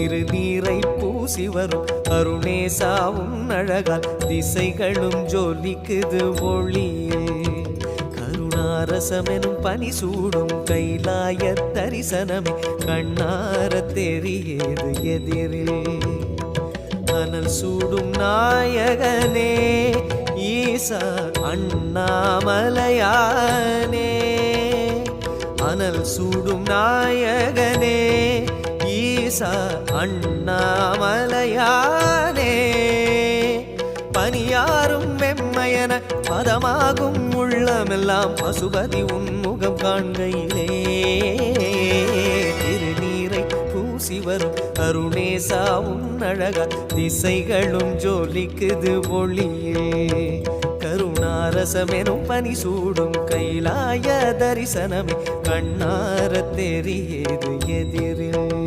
திருநீரை பூசி வரும் அருணேசாவும் அழகால் திசைகளும் ஜொலிக்குது ஒளியில் கருணாரசமெனும் பனி சூடும் கைலாய தரிசனமே கண்ணார தெரியுது எதிரில் அனல் சூடும் நாயகனே ஈசா அண்ணாமலையானே அனல் சூடும் நாயகனே ஈசா அண்ணாமலையானே பனியாரும் வெம்மையன பதமாகும் உள்ளமெல்லாம் பசுபதி உன்முகம் காண்கையிலே திருநீரை பூசி வரும் அருணேசாவும் அழகா திசைகளும் ஜொலிக்குது ஒளியே கருணாரசமெனும் பனி சூடும் கைலாய தரிசனமே கண்ணார தெரியுது எதிரில்